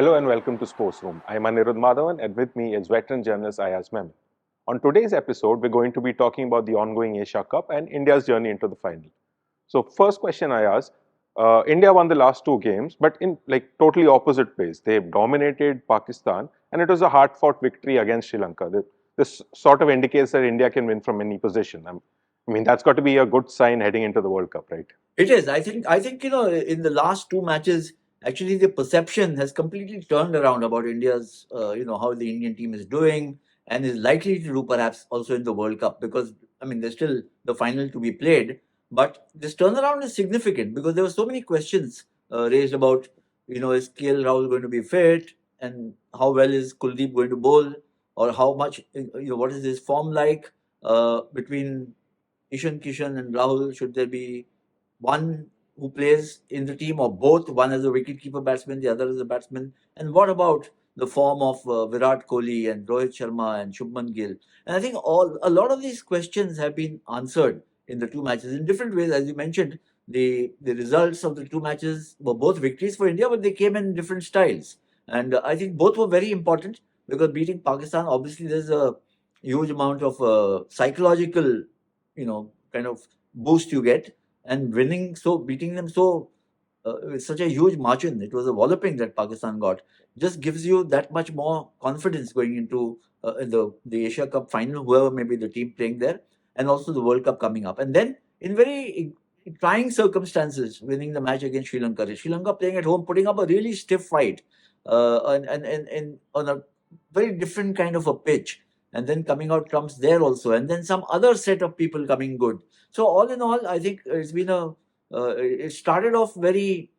Hello and welcome to Sportsroom. I'm Anirudh Madhavan and with me is veteran journalist Ayaz Memon. On today's episode, we're going to be talking about the ongoing Asia Cup and India's journey into the final. So, first question I ask, India won the last two games, but in like totally opposite ways. They've dominated Pakistan and it was a hard-fought victory against Sri Lanka. This sort of indicates that India can win from any position. I mean, that's got to be a good sign heading into the World Cup, right? It is. I think in the last two matches, actually the perception has completely turned around about India's how the Indian team is doing and is likely to do perhaps also in the World Cup, because there's still the final to be played, but this turnaround is significant because there were so many questions raised about is Rahul going to be fit, and how well is Kuldeep going to bowl, or how much what is his form like between Ishan Kishan and Rahul. Should there be one who plays in the team, or both, one as a wicketkeeper batsman, the other as a batsman? And what about the form of Virat Kohli and Rohit Sharma and Shubman Gill? And I think a lot of these questions have been answered in the two matches in different ways. As you mentioned, the results of the two matches were both victories for India, but they came in different styles. And I think both were very important, because beating Pakistan, obviously, there's a huge amount of psychological, kind of boost you get, and beating them with such a huge margin. It was a walloping that Pakistan got. Just gives you that much more confidence going into the Asia Cup final, whoever may be the team playing there, and also the World Cup coming up. And then in very trying circumstances, winning the match against Sri Lanka. Sri Lanka playing at home, putting up a really stiff fight, and on a very different kind of a pitch, and then coming out trumps there also, and then some other set of people coming good. So all in all, I think it started off very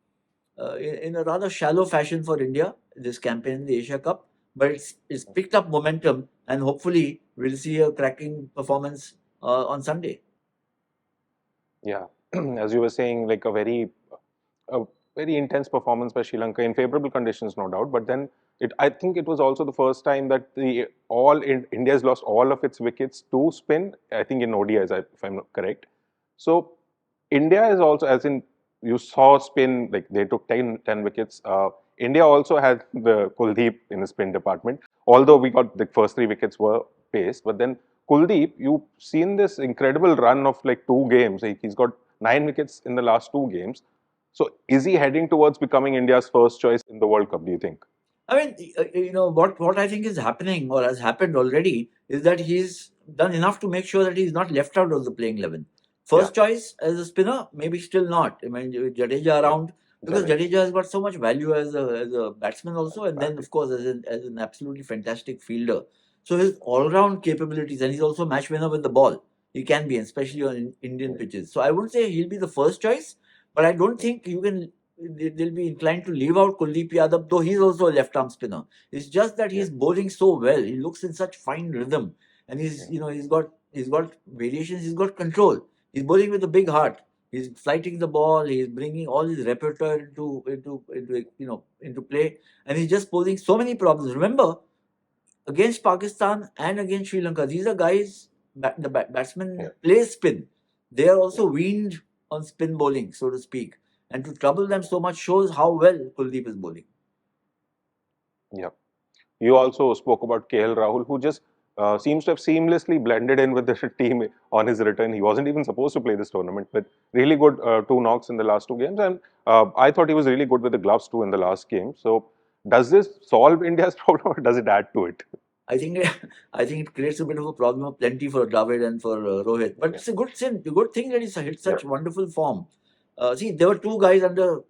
in a rather shallow fashion for India, this campaign in the Asia Cup, but it's picked up momentum, and hopefully we'll see a cracking performance on Sunday. Yeah, as you were saying, like a very intense performance by Sri Lanka in favorable conditions, no doubt. But then I think it was also the first time that India's lost all of its wickets to spin. I think in ODIs, if I'm not correct. So India is also, as in you saw spin, like they took 10 wickets. India also had the Kuldeep in the spin department. Although we got the first three wickets were paced, but then Kuldeep, you've seen this incredible run of like two games. Like he's got 9 wickets in the last two games. So is he heading towards becoming India's first choice in the World Cup, do you think? What I think is happening, or has happened already, is that he's done enough to make sure that he's not left out of the playing 11. First choice as a spinner, maybe still not. With Jadeja around, because Jadeja has got so much value as a batsman also, and then of course as an absolutely fantastic fielder. So his all-round capabilities, and he's also match winner with the ball. He can be, especially on Indian pitches. So I wouldn't say he'll be the first choice, but I don't think they'll be inclined to leave out Kuldeep Yadav, though he's also a left arm spinner. It's just that he's bowling so well. He looks in such fine rhythm, and he's got variations. He's got control. He's bowling with a big heart. He's flighting the ball. He's bringing all his repertoire into play, and he's just posing so many problems. Remember, against Pakistan and against Sri Lanka, these are guys. The batsmen play spin. They are also weaned on spin bowling, so to speak. And to trouble them so much shows how well Kuldeep is bowling. Yeah. You also spoke about KL Rahul, who just seems to have seamlessly blended in with the team on his return. He wasn't even supposed to play this tournament, but really good two knocks in the last two games. And I thought he was really good with the gloves too in the last game. So does this solve India's problem or does it add to it? I think it creates a bit of a problem of plenty for Dravid and for Rohit. But it's a good thing that he's hit such wonderful form. See, there were two guys under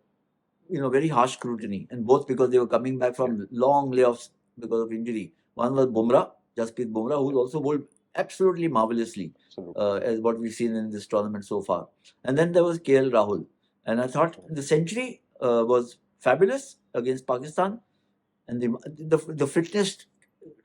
very harsh scrutiny, and both because they were coming back from long layoffs because of injury. One was Bumrah, Jasprit Bumrah, who's also bowled absolutely marvelously, as what we've seen in this tournament so far. And then there was KL Rahul. And I thought the century was fabulous against Pakistan, and the fitness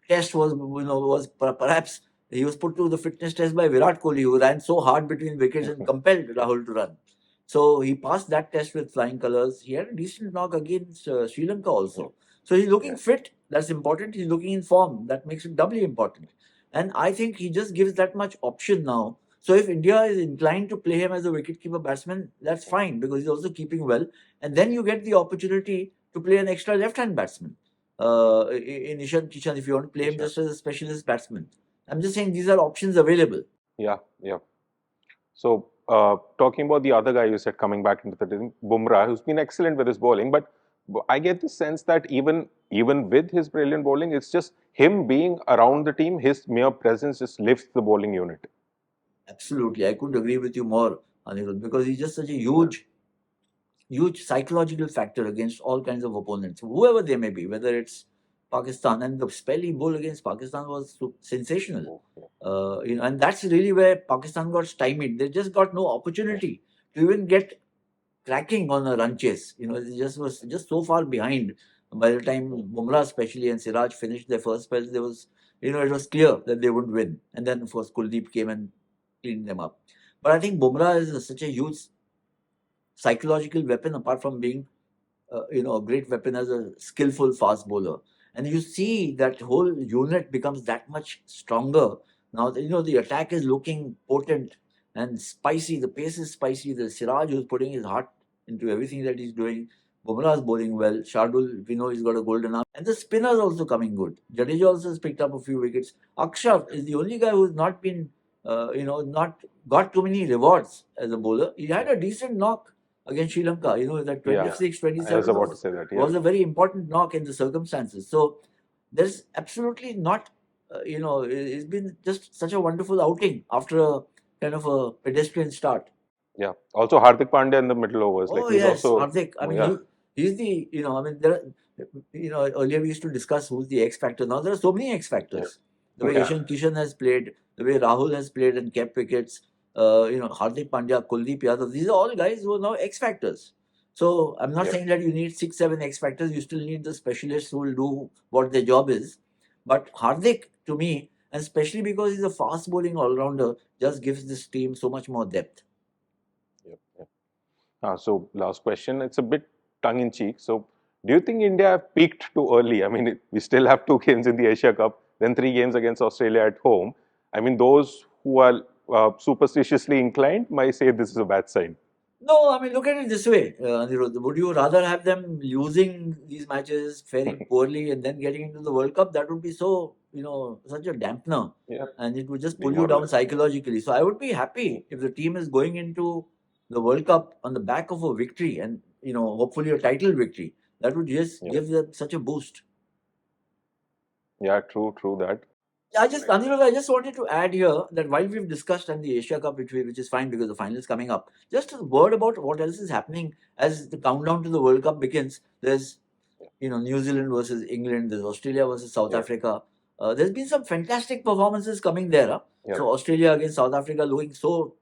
test was perhaps he was put to the fitness test by Virat Kohli, who ran so hard between wickets and compelled Rahul to run. So he passed that test with flying colours. He had a decent knock against Sri Lanka also. So he's looking fit. That's important. He's looking in form. That makes it doubly important. And I think he just gives that much option now. So if India is inclined to play him as a wicketkeeper batsman, that's fine, because he's also keeping well. And then you get the opportunity to play an extra left-hand batsman. In Ishan Kishan, if you want to play him Sure. just as a specialist batsman. I'm just saying these are options available. Yeah, yeah. So, talking about the other guy you said coming back into the team, Bumrah, who's been excellent with his bowling, but I get the sense that even with his brilliant bowling, it's just him being around the team, his mere presence just lifts the bowling unit. Absolutely, I couldn't agree with you more, Anirudh, because he's just such a huge psychological factor against all kinds of opponents, whoever they may be, whether it's Pakistan. And the spell he bowled against Pakistan was sensational. And that's really where Pakistan got stymied. They just got no opportunity to even get cracking on a run chase. It just was just so far behind. By the time Bumrah especially and Siraj finished their first spells, there was, it was clear that they wouldn't win. And then of course Kuldeep came and cleaned them up. But I think Bumrah is such a huge psychological weapon, apart from being a great weapon as a skillful fast bowler. And you see that whole unit becomes that much stronger now. The attack is looking potent and spicy. The pace is spicy. The Siraj, who's putting his heart into everything that he's doing. Bumrah is bowling well. Shardul, we know he's got a golden arm. And the spinners also coming good. Jadeja also has picked up a few wickets. Akshar is the only guy who's not been, not got too many rewards as a bowler. He had a decent knock against Sri Lanka. That 26, 27 I was about to say that, was a very important knock in the circumstances. So there's absolutely not, it's been just such a wonderful outing after a kind of a pedestrian start. Yeah. Also, Hardik Pandya in the middle overs. Oh, he's yes, also. Hardik. I mean, he's the, earlier we used to discuss who's the X factor. Now there are so many X factors. The way Ishan Kishan has played, the way Rahul has played and kept wickets, Hardik Pandya, Kuldeep Yadav, these are all guys who are now X factors. So I'm not saying that you need 6, 7 X factors. You still need the specialists who will do what their job is. But Hardik, to me, and especially because he's a fast bowling all rounder, just gives this team so much more depth. So last question, it's a bit tongue in cheek. So do you think India have peaked too early? I mean, we still have 2 games in the Asia Cup, then 3 games against Australia at home. I mean, those who are superstitiously inclined might say this is a bad sign. No, I mean, look at it this way, Anirudh. Would you rather have them losing these matches, faring poorly, and then getting into the World Cup? That would be so, such a dampener. And it would just pull you down psychologically. So I would be happy if the team is going into the World Cup on the back of a victory and, hopefully a title victory. That would just give them such a boost. Yeah, true that. Anirudh, I just wanted to add here that while we've discussed and the Asia Cup, which is fine because the final is coming up, just a word about what else is happening as the countdown to the World Cup begins. There's, New Zealand versus England. There's Australia versus South Africa. There's been some fantastic performances coming there. So Australia against South Africa looking so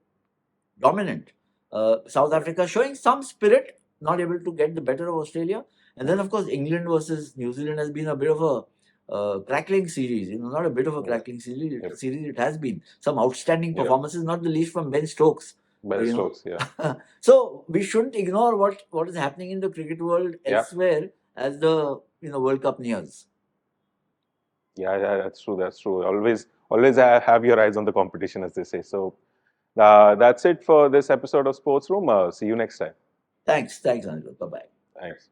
dominant. South Africa showing some spirit, not able to get the better of Australia. And then, of course, England versus New Zealand has been a bit of a crackling series, not a bit of a crackling series. It has been some outstanding performances, not the least from Ben Stokes. Stokes, So we shouldn't ignore what is happening in the cricket world elsewhere as the World Cup nears. Yeah, that's true. Always have your eyes on the competition, as they say. So that's it for this episode of Sportsroom. See you next time. Thanks, Anirudh. Bye-bye. Thanks.